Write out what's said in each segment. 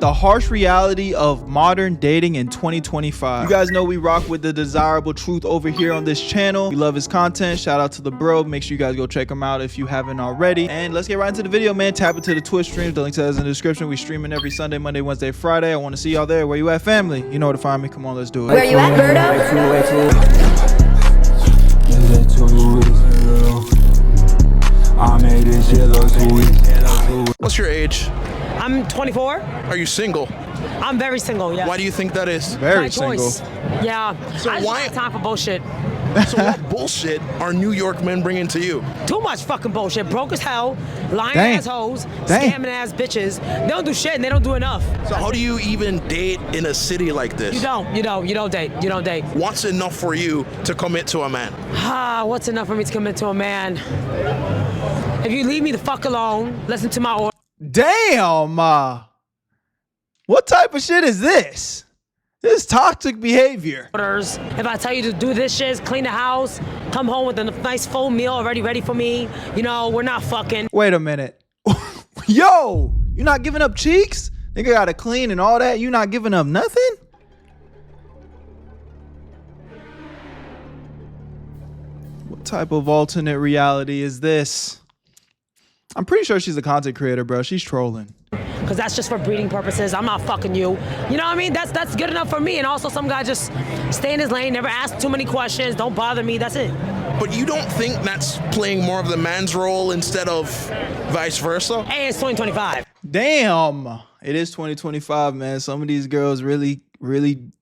The harsh reality of modern dating in 2025. You guys know we rock with the desirable truth over here on this channel. We love his content. Shout out to the bro. Make sure you guys go check him out if you haven't already. And let's get right into the video, man. Tap into the Twitch stream. The link to that is in the description. We streaming every Sunday, Monday, Wednesday, Friday. I want to see y'all there. Where you at, family? You know where to find me. Come on, let's do it. Where you at, Berto? I made this shit look sweet. What's your age? I'm 24. Are you single? I'm very single, yeah. Why do you think that is? Very My single. choice. Yeah. So I just why- don't have time for bullshit. So what bullshit are New York men bringing to you? Too much fucking bullshit. Broke as hell, lying Dang. assholes, Dang. scamming ass bitches. They don't do shit and they don't do enough. So how do you even date in a city like this? You don't date. What's enough for you to commit to a man? Ah, what's enough for me to commit to a man? If you leave me the fuck alone, listen to my orders. Damn. What type of shit is this? This is toxic behavior. If I tell you to do this shit, clean the house, come home with a nice full meal already ready for me, you know, we're not fucking. Wait a minute. Yo, you not giving up cheeks? Nigga gotta clean and all that. You not giving up nothing? What type of alternate reality is this? I'm pretty sure she's a content creator, bro. She's trolling. Because that's just for breeding purposes. I'm not fucking you. You know what I mean? That's good enough for me. And also some guy just stay in his lane, never ask too many questions, don't bother me, that's it. But you don't think that's playing more of the man's role instead of vice versa? Hey, it's 2025. Damn. It is 2025, man. Some of these girls really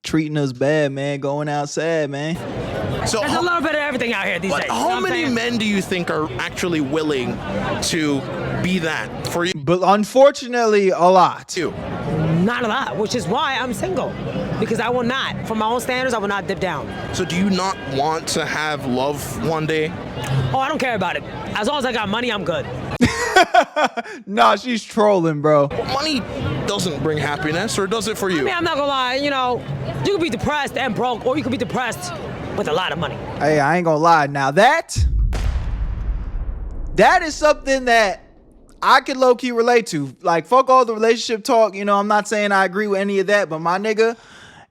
treating us bad, man. Going outside, man. So There's a little bit of everything out here these days. You know how what I'm many saying? men do you think are actually willing to be that for you? But unfortunately, a lot. Not a lot, which is why I'm single. Because I will not, for my own standards, I will not dip down. So do you not want to have love one day? Oh, I don't care about it. As long as I got money, I'm good. Nah, she's trolling, bro. Money doesn't bring happiness, or does it for you? I mean, I'm not gonna lie, you know, you could be depressed and broke, or you could be depressed with a lot of money. Hey, I ain't gonna lie. Now that is something that I could low-key relate to. Like, fuck all the relationship talk. You know, I'm not saying I agree with any of that, but my nigga,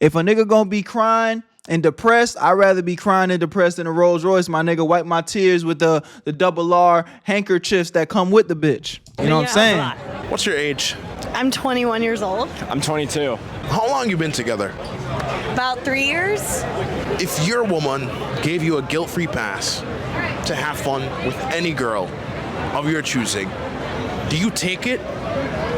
if a nigga gonna be crying and depressed, I'd rather be crying and depressed in a Rolls Royce. My nigga wipe my tears with the double R handkerchiefs that come with the bitch. You know what I'm saying? What's your age? I'm 21 years old. I'm 22. How long you been together? About 3 years. If your woman gave you a guilt-free pass to have fun with any girl of your choosing, do you take it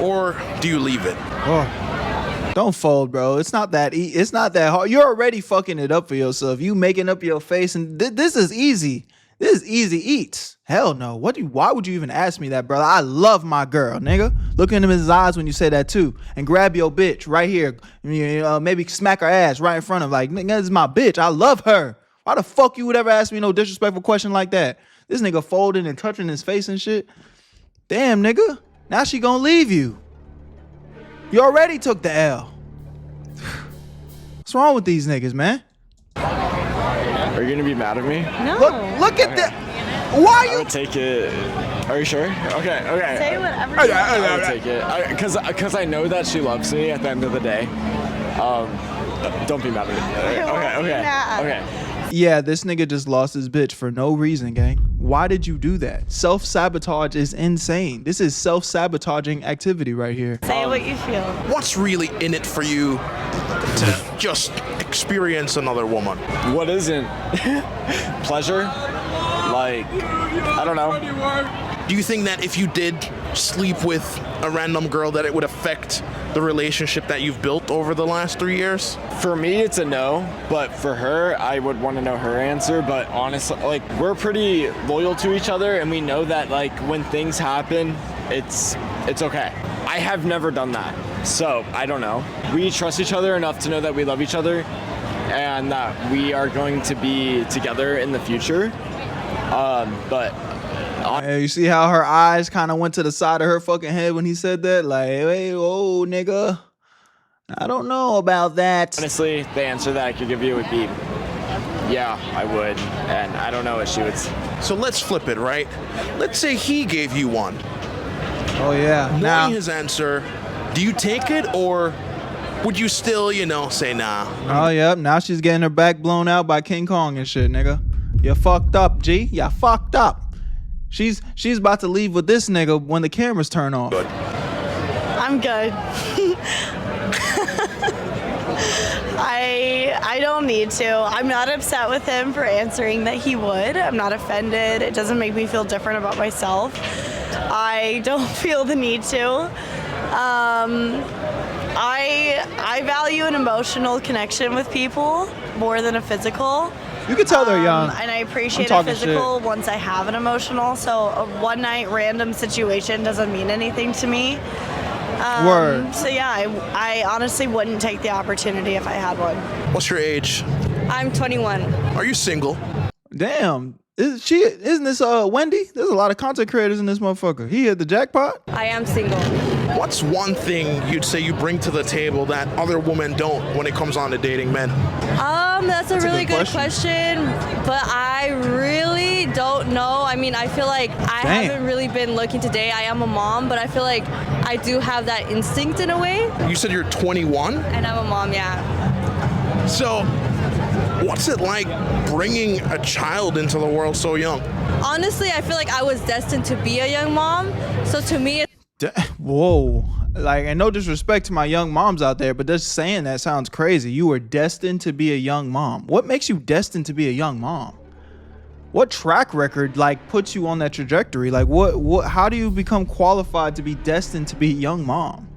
or do you leave it? Oh, don't fold, bro. It's not that it's not that hard. You're already fucking it up for yourself. You making up your face, and this is easy. This is easy eats. Hell no. Why would you even ask me that, brother? I love my girl, nigga. Look in his eyes when you say that too, and grab your bitch right here. Maybe smack her ass right in front of, like, nigga, this is my bitch. I love her. Why the fuck you would ever ask me no disrespectful question like that? This nigga folding and touching his face and shit. Damn, nigga. Now she gonna leave you. You already took the L. What's wrong with these niggas, man? Are you gonna be mad at me? No. Look at that. Why I you? would take it. Are you sure? Okay. Say whatever you want. I would take it. Because I know that she loves me at the end of the day. Don't be mad at me. Okay. Yeah, this nigga just lost his bitch for no reason, gang. Why did you do that? Self-sabotage is insane. This is self-sabotaging activity right here. Say what you feel. What's really in it for you to just experience another woman? What isn't? Pleasure? Like, I don't know. Do you think that if you did sleep with a random girl that it would affect the relationship that you've built over the last 3 years? For me, it's a no, but for her, I would want to know her answer. But honestly, like, we're pretty loyal to each other, and we know that, like, when things happen, it's okay. I have never done that, so I don't know. We trust each other enough to know that we love each other and that we are going to be together in the future. But Hey, you see how her eyes kind of went to the side of her fucking head when he said that? Like, hey, oh, nigga, I don't know about that. honestly, the answer that I could give you would be, yeah, I would. And I don't know what she would say. So let's flip it, right? Let's say he gave you one. Oh, yeah. Now, Knowing his answer, do Do you take it, or would you still, say nah? Oh, yep. Now she's getting her back blown out by King Kong and shit, nigga. You fucked up, G. You fucked up. She's about to leave with this nigga when the cameras turn off. Good. I'm good. I don't need to. I'm not upset with him for answering that he would. I'm not offended. It doesn't make me feel different about myself. I don't feel the need to. I value an emotional connection with people more than a physical. You can tell they're young. And I appreciate I'm a talking physical shit. once I have an emotional. So a one night random situation doesn't mean anything to me. Word. So yeah, I honestly wouldn't take the opportunity if I had one. What's your age? I'm 21. Are you single? Damn. Isn't this Wendy? There's a lot of content creators in this motherfucker. He hit the jackpot. I am single. What's one thing you'd say you bring to the table that other women don't when it comes on to dating men? That's a really good good question, but I really don't know. I mean, I feel like I Damn. haven't really been looking today. I am a mom, but I feel like I do have that instinct in a way. You said you're 21? And I'm a mom, yeah. So, what's it like bringing a child into the world so young? Honestly, I feel like I was destined to be a young mom. So to me, Whoa. Like, and no disrespect to my young moms out there, but just saying that sounds crazy. You were destined to be a young mom. What makes you destined to be a young mom? What track record puts you on that trajectory? What how do you become qualified to be destined to be a young mom?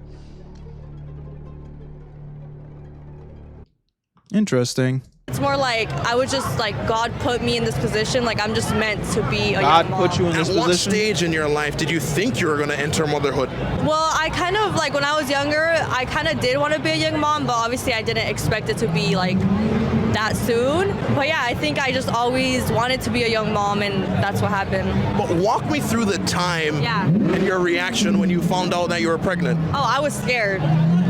Interesting. it's more like I was just like God put me in this position. Like I'm just meant to be a God young mom. put you in At this what position? stage in your life did you think you were going to enter motherhood? Well, I kind of like when I was younger, I kind of did want to be a young mom, but obviously I didn't expect it to be like that soon. But yeah, I think I just always wanted to be a young mom, and that's what happened. But walk me through the time Yeah. and your reaction when you found out that you were pregnant. Oh, I was scared.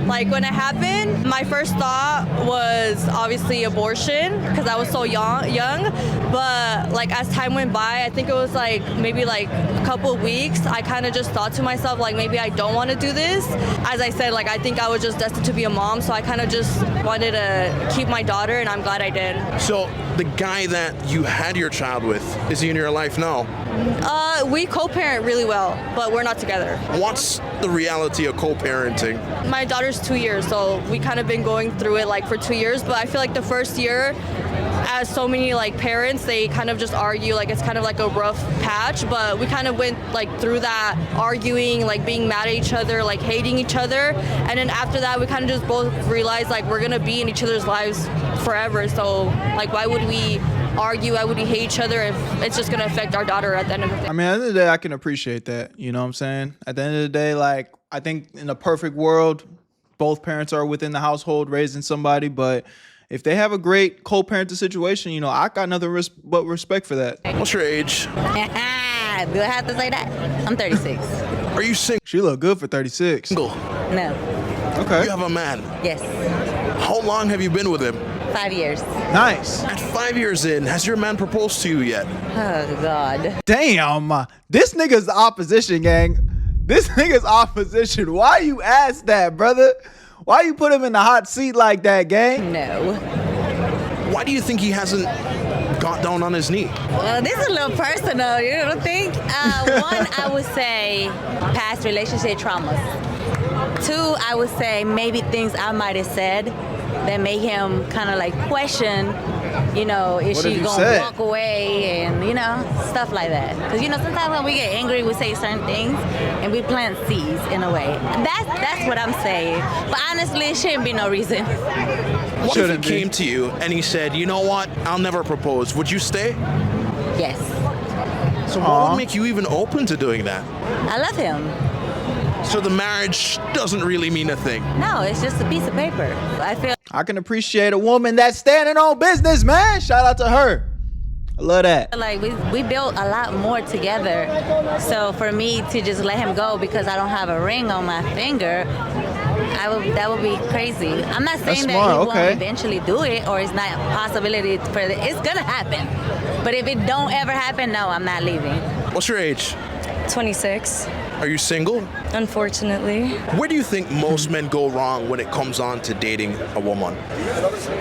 Like when it happened, my first thought was obviously abortion because I was so young. But like as time went by, I think it was like maybe like a couple of weeks, I kind of just thought to myself like maybe I don't want to do this. As I said, like I think I was just destined to be a mom, so I kind of just wanted to keep my daughter, and I'm glad I did. So the guy that you had your child with, is he in your life now? We co-parent really well, but we're not together. What's the reality of co-parenting? My daughter's 2 years, so we kind of been going through it like for 2 years, but I feel like the first year, as so many like parents, they kind of just argue, like it's kind of like a rough patch, but we kind of went like through that arguing, like being mad at each other, like hating each other, and then after that we kind of just both realized like we're gonna be in each other's lives forever, so like why would we argue, why would we hate each other if it's just gonna affect our daughter at the end of the day? I mean, at the end of the day, I can appreciate that. You know what I'm saying? At the end of the day, like, I think in a perfect world, both parents are within the household raising somebody. But if they have a great co-parenting situation, you know, I got nothing but respect for that. What's your age? Do I have to say that? I'm 36. Are you single? She look good for 36. No. Okay. You have a man. Yes. How long have you been with him? 5 years. Nice. At 5 years in, has your man proposed to you yet? Oh, God. Damn. This nigga's opposition, gang. This nigga's opposition. Why you ask that, brother? Why you put him in the hot seat like that, gang? No. Why do you think he hasn't got down on his knee? Well, this is a little personal, you don't think? One, I would say past relationship traumas. Two, I would say maybe things I might have said that make him kind of like question, you know, is What she have you gonna said? walk away and, you know, stuff like that. Because, you know, sometimes when we get angry, we say certain things and we plant seeds in a way. That's what I'm saying. But honestly, it shouldn't be no reason. What Shouldn't if he be. came to you and he said, you know what, I'll never propose. Would you stay? Yes. So what Aw. would make you even open to doing that? I love him. So the marriage doesn't really mean a thing. No, it's just a piece of paper. I feel I can appreciate a woman that's standing on business, man. Shout out to her. I love that. like we built a lot more together. So for me to just let him go because I don't have a ring on my finger, that would be crazy. I'm not saying that smart, he okay. won't eventually do it or it's not a possibility for it. It's gonna happen. But if it don't ever happen, no, I'm not leaving. What's your age? 26. Are you single? Unfortunately. Where do you think most men go wrong when it comes on to dating a woman?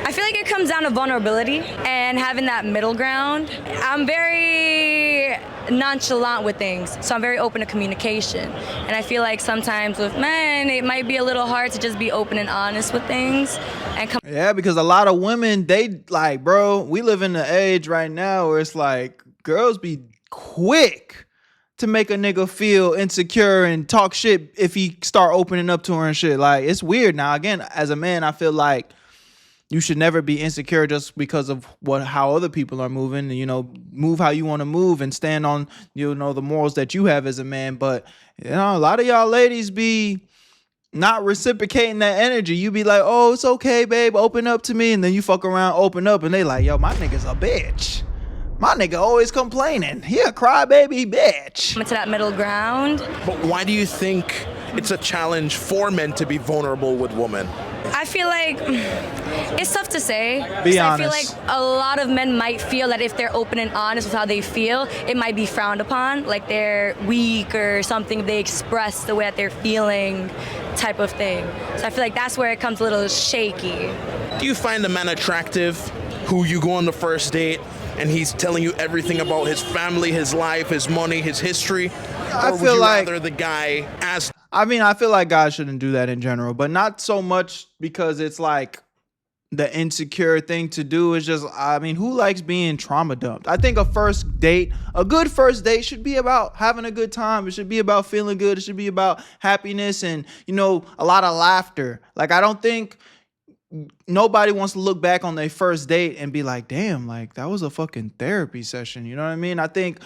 I feel like it comes down to vulnerability and having that middle ground. I'm very nonchalant with things, so I'm very open to communication. And I feel like sometimes with men, it might be a little hard to just be open and honest with things. Yeah, because a lot of women, they like, bro, we live in the age right now where it's like girls be quick to make a nigga feel insecure and talk shit if he start opening up to her and shit. Like, it's weird. Now, again, as a man, I feel like you should never be insecure just because of how other people are moving. You know, move how you want to move and stand on, you know, the morals that you have as a man. But, you know, a lot of y'all ladies be not reciprocating that energy. You be like, oh, it's okay, babe, open up to me. And then you fuck around, open up, and they like, yo, my nigga's a bitch. My nigga always complaining. He a crybaby bitch. To that middle ground. But why do you think it's a challenge for men to be vulnerable with women? I feel like it's tough to say. Be I honest. feel like a lot of men might feel that if they're open and honest with how they feel, it might be frowned upon, like they're weak or something if they express the way that they're feeling, type of thing. So I feel like that's where it comes a little shaky. Do you find a man attractive who you go on the first date and he's telling you everything about his family, his life, his money, his history? I or feel would you like- rather the guy ask? I mean, I feel like guys shouldn't do that in general, but not so much because it's like the insecure thing to do. Is just, I mean, who likes being trauma dumped? I think a good first date should be about having a good time. It should be about feeling good. It should be about happiness and, you know, a lot of laughter. Like, I don't think nobody wants to look back on their first date and be like, damn, like that was a fucking therapy session. You know what I mean? I think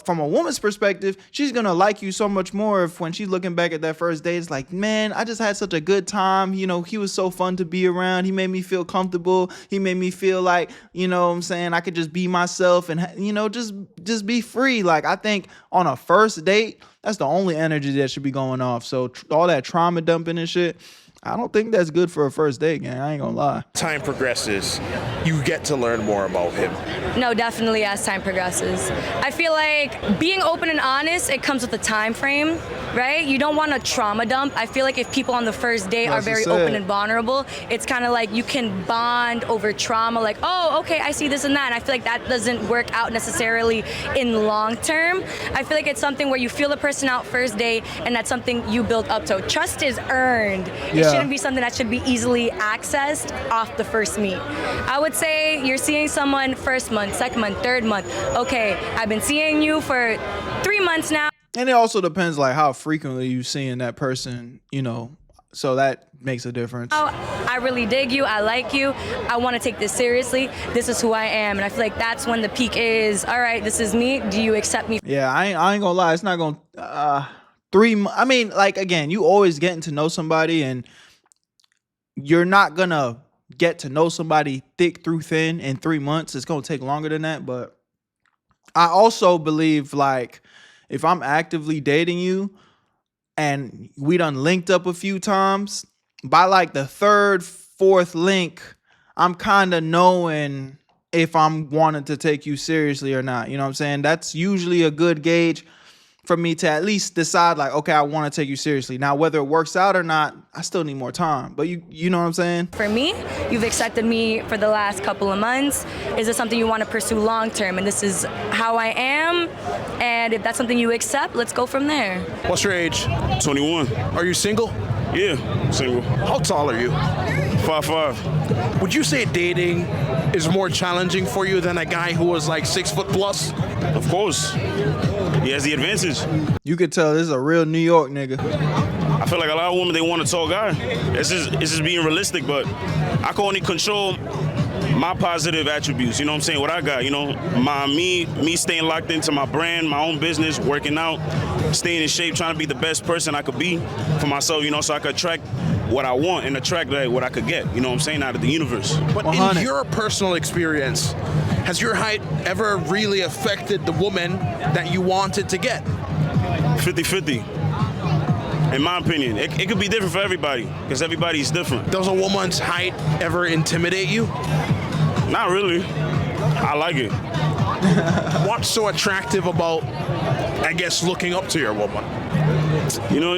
from a woman's perspective, she's gonna like you so much more if when she's looking back at that first date, it's like, man, I just had such a good time. You know, he was so fun to be around. He made me feel comfortable. He made me feel like, you know what I'm saying, I could just be myself and, you know, just be free. Like, I think on a first date, that's the only energy that should be going off. So all that trauma dumping and shit, I don't think that's good for a first date, gang. I ain't gonna lie. Time progresses, you get to learn more about him. No, definitely as time progresses. I feel like being open and honest, it comes with a time frame, right? You don't want to trauma dump. I feel like if people on the first date are very open and vulnerable, it's kind of like you can bond over trauma, like, oh, okay, I see this and that. And I feel like that doesn't work out necessarily in long term. I feel like it's something where you feel the person out first date, and that's something you build up to. Trust is earned. It shouldn't be something that should be easily accessed off the first meet. I would say you're seeing someone first month, second month, third month. Okay, I've been seeing you for 3 months now. And it also depends like how frequently you seeing that person, you know, so that makes a difference. Oh, I really dig you. I like you. I want to take this seriously. This is who I am. And I feel like that's when the peak is, all right, this is me. Do you accept me? Yeah, I ain't gonna lie. It's not gonna, I mean, like, again, you always getting to know somebody, and you're not gonna get to know somebody thick through thin in 3 months. It's gonna take longer than that. But I also believe, like, if I'm actively dating you and we done linked up a few times, by like the third, fourth link, I'm kind of knowing if I'm wanting to take you seriously or not. You know what I'm saying? That's usually a good gauge for me to at least decide, like, okay, I want to take you seriously. Now, whether it works out or not, I still need more time. But you know what I'm saying? For me, you've accepted me for the last couple of months. Is this something you want to pursue long term? And this is how I am. And if that's something you accept, let's go from there. What's your age? 21. Are you single? Yeah, single. How tall are you? 5'5". Would you say dating is more challenging for you than a guy who was like 6 foot plus? Of course. He has the advantage. You could tell this is a real New York nigga. I feel like a lot of women, they want a tall guy. It's just being realistic, but I can only control my positive attributes, you know what I'm saying, what I got, you know, me staying locked into my brand, my own business, working out, staying in shape, trying to be the best person I could be for myself, you know, so I could attract what I want and attract what I could get, you know what I'm saying, out of the universe. But 100. in your personal experience, has your height ever really affected the woman that you wanted to get? 50-50. In my opinion, it could be different for everybody because everybody's different. Does a woman's height ever intimidate you? Not really. I like it. What's so attractive about, I guess, looking up to your woman? You know,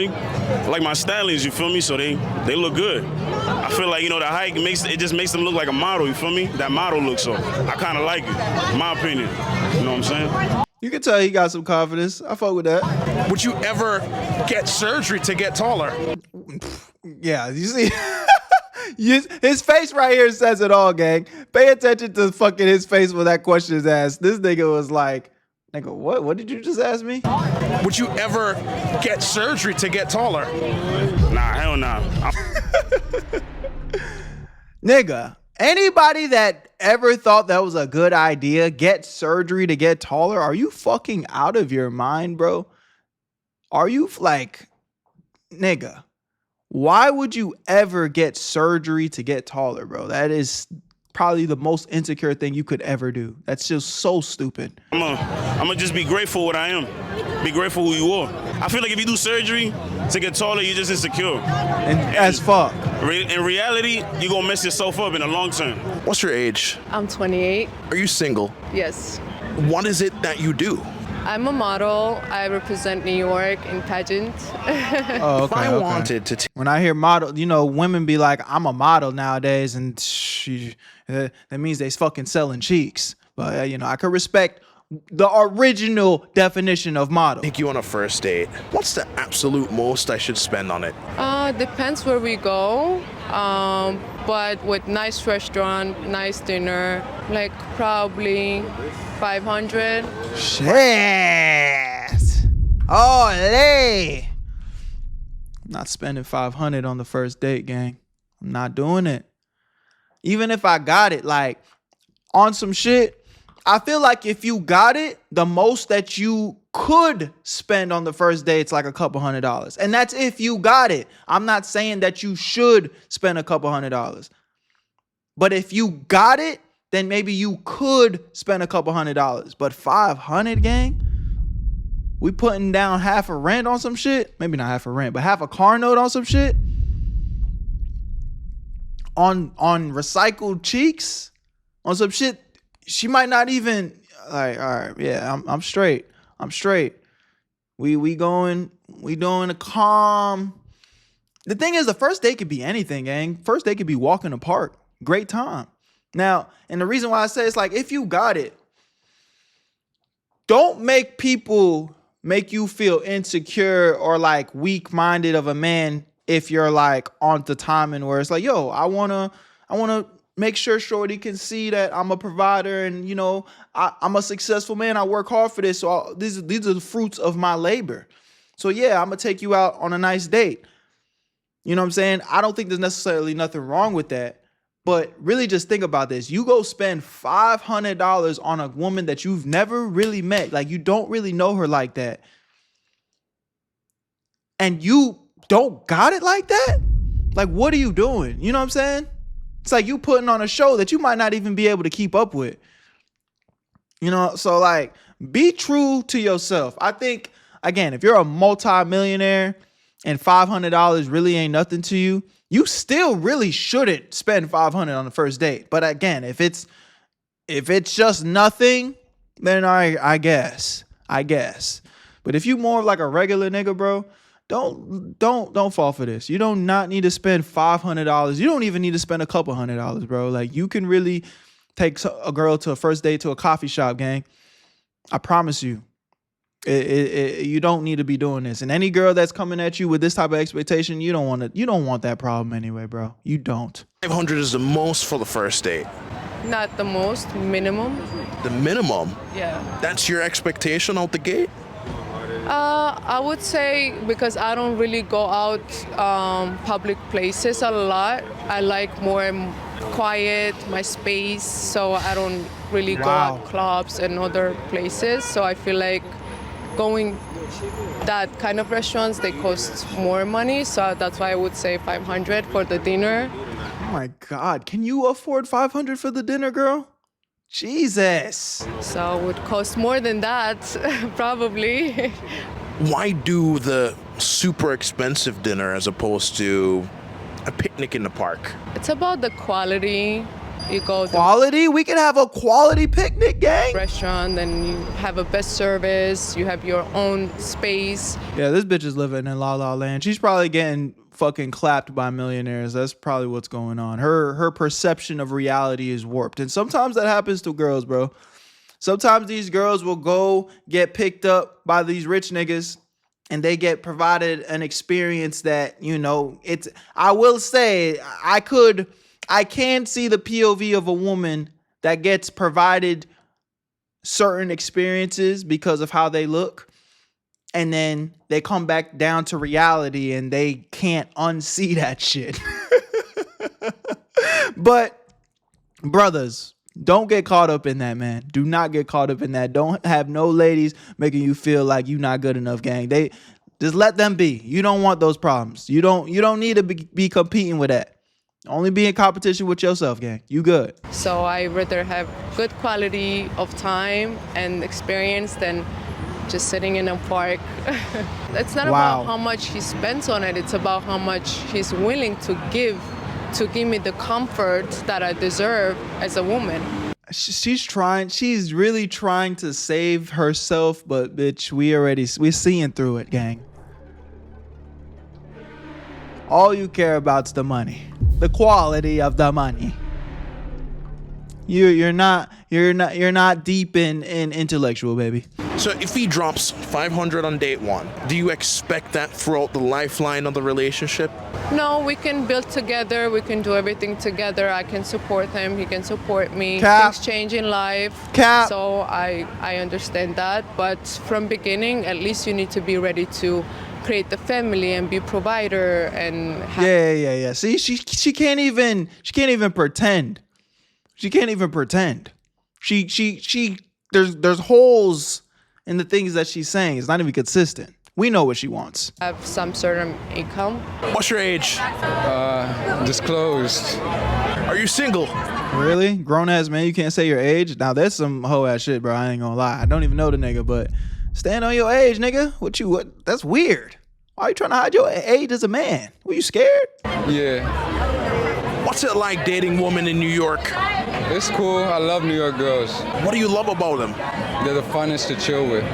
like my stylings, you feel me? So they look good. I feel like, you know, the height just makes them look like a model, you feel me? That model look, so I kind of like it, in my opinion. You know what I'm saying? You can tell he got some confidence. I fuck with that. Would you ever get surgery to get taller? Yeah, you see, his face right here says it all, gang. Pay attention to fucking his face when that question is asked. This nigga was like, nigga, what? What did you just ask me? Would you ever get surgery to get taller? Nah, hell nah. Nigga, anybody that ever thought that was a good idea, get surgery to get taller, are you fucking out of your mind, bro? Are you like, nigga, why would you ever get surgery to get taller, bro? That is probably the most insecure thing you could ever do. That's just so stupid. I'm gonna just be grateful what I am. Be grateful who you are. I feel like if you do surgery to get taller, you're just insecure. And as fuck. In reality, you're gonna mess yourself up in the long term. What's your age? I'm 28. Are you single? Yes. What is it that you do? I'm a model. I represent New York in pageant. Oh, okay, If I okay. wanted to When I hear model, you know, women be like, I'm a model nowadays, and that means they fucking selling cheeks. But, you know, I could respect the original definition of model. take you on a first date, what's the absolute most I should spend on it? Depends where we go. But with nice restaurant, nice dinner, like probably 500. Shit. Olé. I'm not spending 500 on the first date, gang. I'm not doing it. Even if I got it, like, on some shit, I feel like if you got it, the most that you could spend on the first date is like a couple $100. And that's if you got it. I'm not saying that you should spend a couple $100. But if you got it, then maybe you could spend a couple $100. But 500, gang? We putting down half a rent on some shit? Maybe not half a rent, but half a car note on some shit? On recycled cheeks? On some shit she might not even like, all right, yeah, I'm straight. I'm straight. We doing a calm. The thing is, the first date could be anything, gang. First date could be walking in the park. Great time. Now, and the reason why I say it's like, if you got it, don't make people make you feel insecure or like weak-minded of a man if you're like on the timing where it's like, yo, I wanna make sure shorty can see that I'm a provider and, you know, I'm a successful man. I work hard for this. So these are the fruits of my labor. So yeah, I'm gonna take you out on a nice date. You know what I'm saying? I don't think there's necessarily nothing wrong with that. But really just think about this. You go spend $500 on a woman that you've never really met. Like, you don't really know her like that. And you don't got it like that? Like, what are you doing? You know what I'm saying? It's like you putting on a show that you might not even be able to keep up with. You know, so like, be true to yourself. I think, again, if you're a multi-millionaire and $500 really ain't nothing to you, you still really shouldn't spend $500 on the first date. But again, if it's just nothing, then I guess. But if you more like a regular nigga, bro, don't fall for this. You do not need to spend $500. You don't even need to spend a couple $100, bro. Like, you can really take a girl to a first date to a coffee shop, gang. I promise you. You don't need to be doing this. And any girl that's coming at you with this type of expectation, you don't want that problem anyway, bro. You don't. 500 is the most for the first date. Not the most, minimum. The minimum? Yeah. That's your expectation out the gate? I would say, because I don't really go out public places a lot. I like more quiet, my space, so I don't really go out clubs and other places. So I feel like going that kind of restaurants, they cost more money. So that's why I would say 500 for the dinner. Oh my God, can you afford 500 for the dinner, girl? Jesus. So it would cost more than that, probably. Why do the super expensive dinner as opposed to a picnic in the park? It's about the quality You go to Quality? We can have a quality picnic, gang. restaurant, then you have a best service, you have your own space. Yeah, this bitch is living in La La Land. She's probably getting fucking clapped by millionaires. That's probably what's going on. Her perception of reality is warped. And sometimes that happens to girls, bro. Sometimes these girls will go get picked up by these rich niggas and they get provided an experience that, you know, it's, I will say, I can see the POV of a woman that gets provided certain experiences because of how they look. And then they come back down to reality and they can't unsee that shit. But brothers, don't get caught up in that, man. Do not get caught up in that. Don't have no ladies making you feel like you're not good enough, gang. They just let them be. You don't want those problems. You don't need to be competing with that. Only be in competition with yourself, gang. You good. So I rather have good quality of time and experience than just sitting in a park. It's not about how much he spends on it. It's about how much he's willing to give me the comfort that I deserve as a woman. She's really trying to save herself, but bitch, we're seeing through it, gang. All you care about's the money. The quality of the money. You're not deep in intellectual, baby. So if he drops 500 on date one, do you expect that throughout the lifeline of the relationship? No, we can build together. We can do everything together. I can support him. He can support me. Cap. Things change in life. Cap. So I understand that. But from beginning, at least you need to be ready to create the family and be provider and have Yeah. See, she can't even pretend. She can't even pretend. There's holes in the things that she's saying. It's not even consistent. We know what she wants. have some certain income. What's your age? Disclosed. Are you single? Really? Grown ass man, you can't say your age? Now that's some hoe ass shit, bro. I ain't gonna lie. I don't even know the nigga, but stand on your age, nigga. What? That's weird. Why are you trying to hide your age as a man? Were you scared? Yeah. What's it like dating women in New York? It's cool. I love New York girls. What do you love about them? They're the funnest to chill with.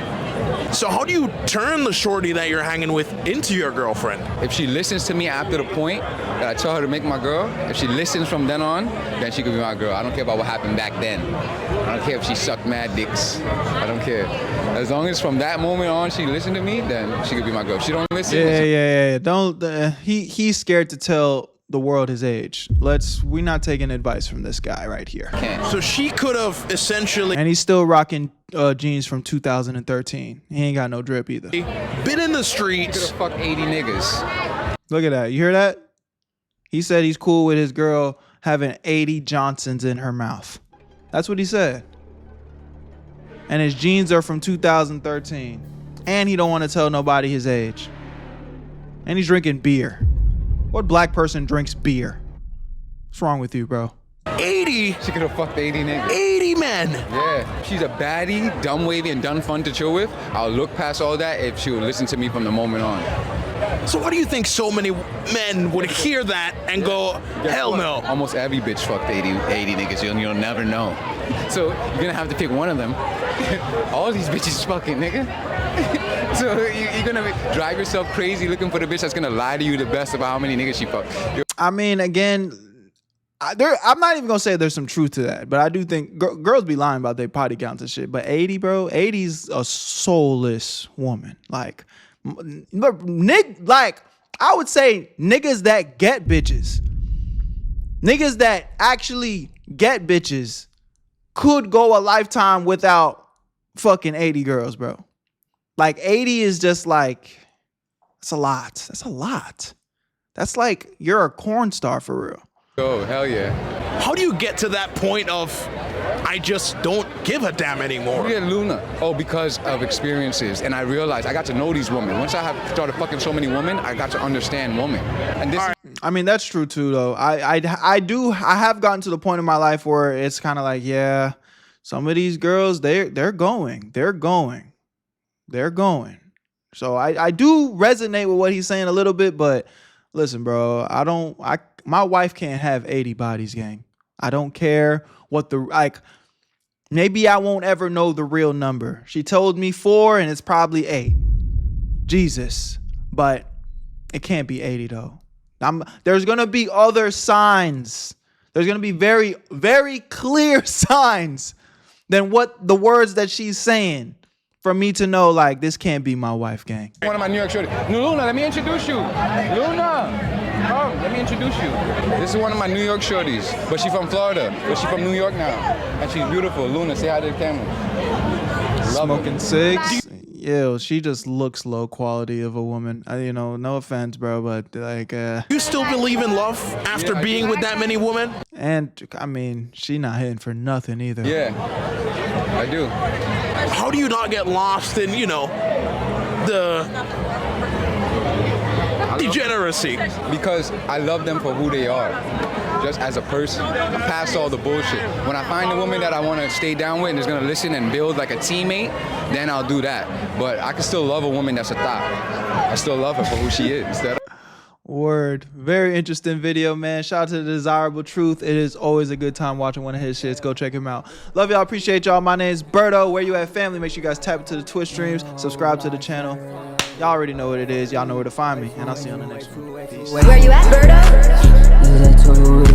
So how do you turn the shorty that you're hanging with into your girlfriend? If she listens to me after the point that I tell her to make my girl, if she listens from then on, then she could be my girl. I don't care about what happened back then. I don't care if she sucked mad dicks. I don't care. As long as from that moment on she listened to me, then she could be my girl. If she don't listen. Yeah. Don't. He's scared to tell the world his age. We're not taking advice from this guy right here. So she could have essentially And he's still rocking jeans from 2013. He ain't got no drip either. been in the Could streets. have fucked 80 niggas. Look at that. You hear that? He said he's cool with his girl having 80 Johnsons in her mouth. That's what he said. And his jeans are from 2013. And he don't want to tell nobody his age. And he's drinking beer. What black person drinks beer? What's wrong with you, bro? 80? She could have fucked 80 niggas. 80 men. Yeah, she's a baddie, dumb wavy, and done fun to chill with. I'll look past all that if she would listen to me from the moment on. So why do you think so many men would hear that and go, hell no? Almost every bitch fucked 80 niggas. You'll never know. So you're gonna have to pick one of them. All these bitches fucking, nigga. So you're gonna drive yourself crazy looking for the bitch that's gonna lie to you the best about how many niggas she fucked. I mean, again, I'm not even gonna say there's some truth to that, but I do think girls be lying about their potty counts and shit. But 80, bro, 80's a soulless woman. Like I would say niggas that get bitches, niggas that actually get bitches, could go a lifetime without fucking 80 girls, bro. Like 80 is just like, that's a lot. That's a lot. That's like you're a porn star for real. Oh, hell yeah. How do you get to that point of, I just don't give a damn anymore? Yeah, Luna. Oh, because of experiences. And I realized I got to know these women. Once I have started fucking so many women, I got to understand women. And this I mean, that's true too, though. I have gotten to the point in my life where it's kind of like, yeah, some of these girls, they're going. So I do resonate with what he's saying a little bit, but listen, bro, my wife can't have 80 bodies, gang. I don't care what the, like, maybe I won't ever know the real number. She told me 4 and it's probably 8. Jesus. But it can't be 80 though. There's going to be other signs. There's going to be very, very clear signs than what the words that she's saying for me to know, like, this can't be my wife, gang. One of my New York shorties. Luna, let me introduce you. Luna, come, let me introduce you. This is one of my New York shorties, but she's from Florida, but she's from New York now. And she's beautiful. Luna, say hi to the camera. Love Smoking cigs. Ew, she just looks low quality of a woman. You know, no offense, bro, but like, You still believe in love after being with that many women? and I mean, she not hitting for nothing either. Yeah, I do. How do you not get lost in, you know, the degeneracy? Because I love them for who they are, just as a person. I'm past all the bullshit. When I find a woman that I want to stay down with and is going to listen and build like a teammate, then I'll do that. But I can still love a woman that's a thought. I still love her for who she is. Word. Very interesting video, man. Shout out to The Desirable Truth. It is always a good time watching one of his shits. Go check him out. Love y'all. Appreciate y'all. My name is Berto. Where you at, family? Make sure you guys tap into the Twitch streams. Subscribe to the channel. Y'all already know what it is. Y'all know where to find me. And I'll see you on the next one. Peace. Where you at, Berto?